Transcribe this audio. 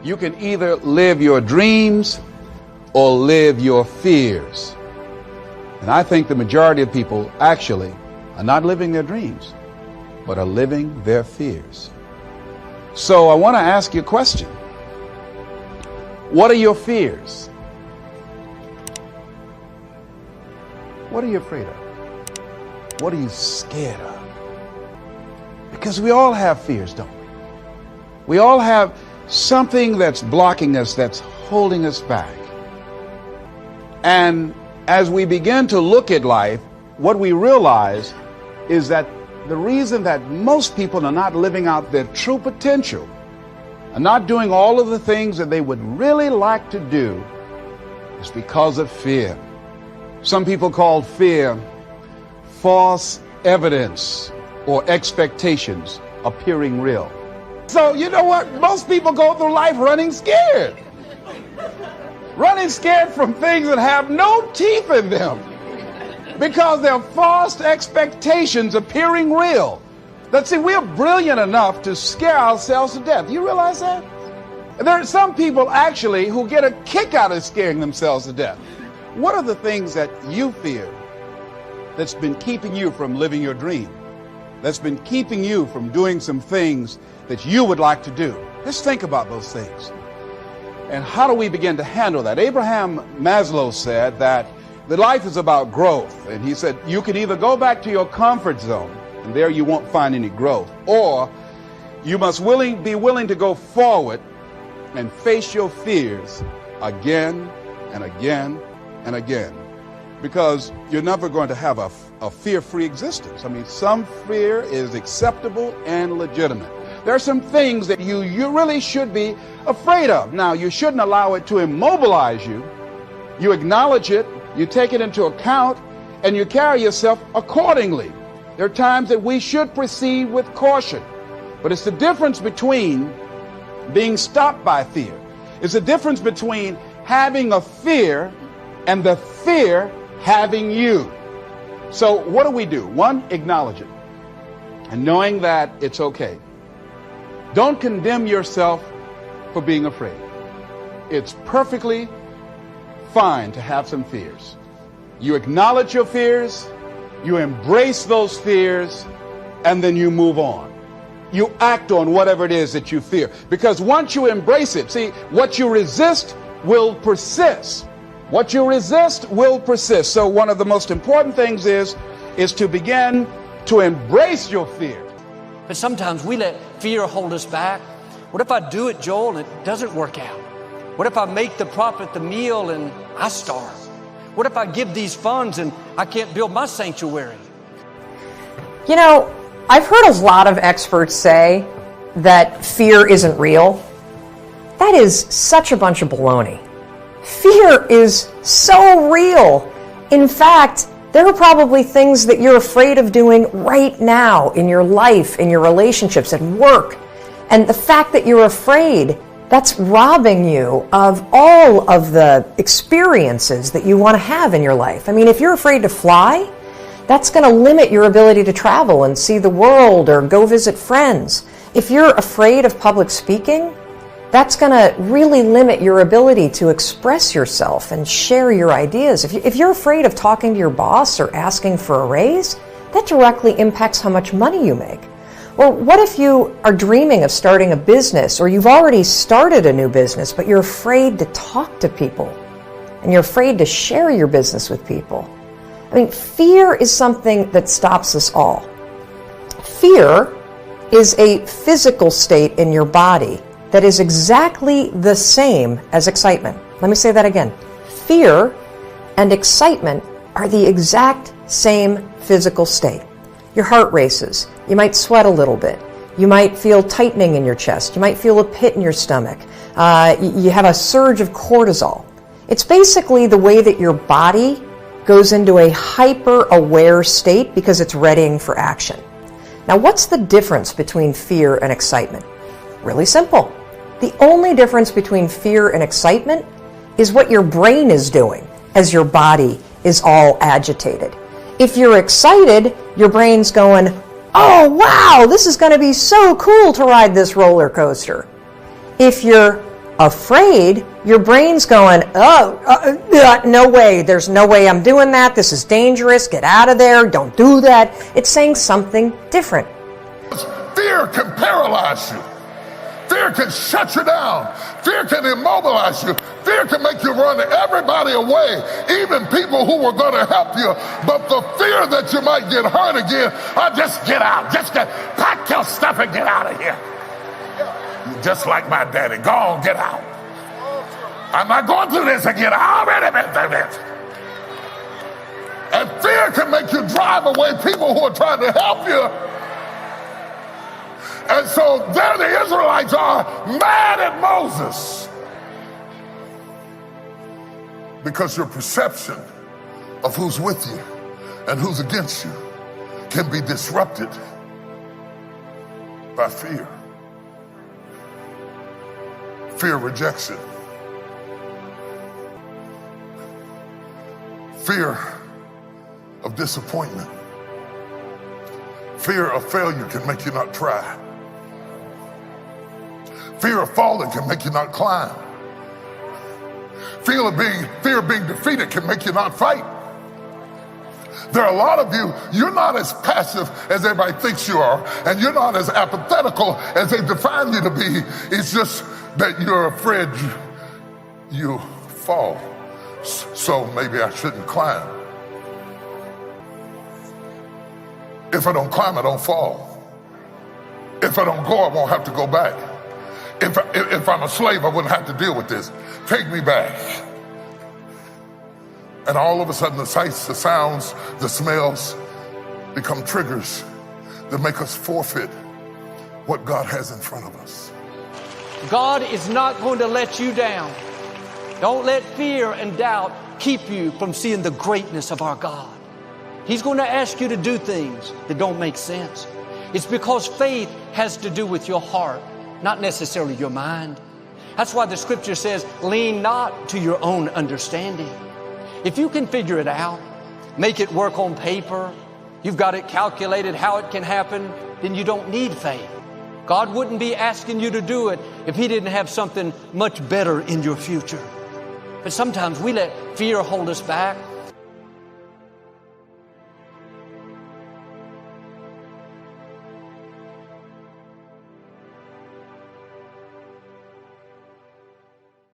You can either live your dreams or live your fears. And I think the majority of people actually are not living their dreams, but are living their fears. So I want to ask you a question. What are your fears? What are you afraid of? What are you scared of? Because we all have fears, don't we? We all have something that's blocking us, that's holding us back. And as we begin to look at life, what we realize is that the reason that most people are not living out their true potential, are not doing all of the things that they would really like to do, is because of fear. Some people call fear false evidence or expectations appearing real. So you know what? Most people go through life running scared. Running scared from things that have no teeth in them. Because they're false expectations appearing real. That see, we're brilliant enough to scare ourselves to death. You realize that? There are some people actually who get a kick out of scaring themselves to death. What are the things that you fear that's been keeping you from living your dream? That's been keeping you from doing some things that you would like to do? Just think about those things. And how do we begin to handle that? Abraham Maslow said that the life is about growth. And he said, you can either go back to your comfort zone, and there you won't find any growth, or you must be willing to go forward and face your fears again and again and again. Because you're never going to have a fear-free existence. I mean, some fear is acceptable and legitimate. There are some things that you really should be afraid of. Now, you shouldn't allow it to immobilize you. You acknowledge it, you take it into account, and you carry yourself accordingly. There are times that we should proceed with caution. But it's the difference between being stopped by fear. It's the difference between having a fear and the fear having you. So what do? One, acknowledge it. And knowing that it's okay. Don't condemn yourself for being afraid. It's perfectly fine to have some fears. You acknowledge your fears, you embrace those fears, and then you move on. You act on whatever it is that you fear. Because once you embrace it, see, what you resist will persist. What you resist will persist. So one of the most important things is to begin to embrace your fear. But sometimes we let fear hold us back. What if I do it, Joel, and it doesn't work out? What if I make the profit the meal and I starve? What if I give these funds and I can't build my sanctuary? You know, I've heard a lot of experts say that fear isn't real. That is such a bunch of baloney. Fear is so real. In fact, there are probably things that you're afraid of doing right now in your life, in your relationships, at work. And the fact that you're afraid, that's robbing you of all of the experiences that you want to have in your life. I mean, if you're afraid to fly, that's going to limit your ability to travel and see the world or go visit friends. If you're afraid of public speaking, that's going to really limit your ability to express yourself and share your ideas. If you're afraid of talking to your boss or asking for a raise, that directly impacts how much money you make. Or what if you are dreaming of starting a business, or you've already started a new business, but you're afraid to talk to people and you're afraid to share your business with people? I mean, fear is something that stops us all. Fear is a physical state in your body that is exactly the same as excitement. Let me say that again. Fear and excitement are the exact same physical state. Your heart races. You might sweat a little bit. You might feel tightening in your chest. You might feel a pit in your stomach. You have a surge of cortisol. It's basically the way that your body goes into a hyper-aware state because it's readying for action. Now, what's the difference between fear and excitement? Really simple. The only difference between fear and excitement is what your brain is doing as your body is all agitated. If you're excited, your brain's going, oh wow, this is going to be so cool to ride this roller coaster. If you're Afraid, your brain's going, no way, there's no way I'm doing that, this is dangerous, get out of there, don't do that. It's saying something different. Fear can paralyze you. Fear can shut you down. Fear can immobilize you. Fear can make you run everybody away, even people who were going to help you. But the fear that you might get hurt again, just get out. Pack your stuff and get out of here. Just like my daddy, go on, get out. I'm not going through this again. I already been through this. And fear can make you drive away people who are trying to help you. And so there the Israelites are mad at Moses. Because your perception of who's with you and who's against you can be disrupted by fear. Fear of rejection. Fear of disappointment. Fear of failure can make you not try. Fear of falling can make you not climb. Fear of being defeated can make you not fight. There are a lot of you, you're not as passive as everybody thinks you are, and you're not as apathetical as they define you to be. It's just that you're afraid you fall. So maybe I shouldn't climb. If I don't climb, I don't fall. If I don't go, I won't have to go back. If I'm a slave, I wouldn't have to deal with this. Take me back. And all of a sudden, the sights, the sounds, the smells become triggers that make us forfeit what God has in front of us. God is not going to let you down. Don't let fear and doubt keep you from seeing the greatness of our God. He's going to ask you to do things that don't make sense. It's because faith has to do with your heart, not necessarily your mind. That's why the scripture says, lean not to your own understanding. If you can figure it out, make it work on paper, you've got it calculated how it can happen, then you don't need faith. God wouldn't be asking you to do it if He didn't have something much better in your future. But sometimes we let fear hold us back.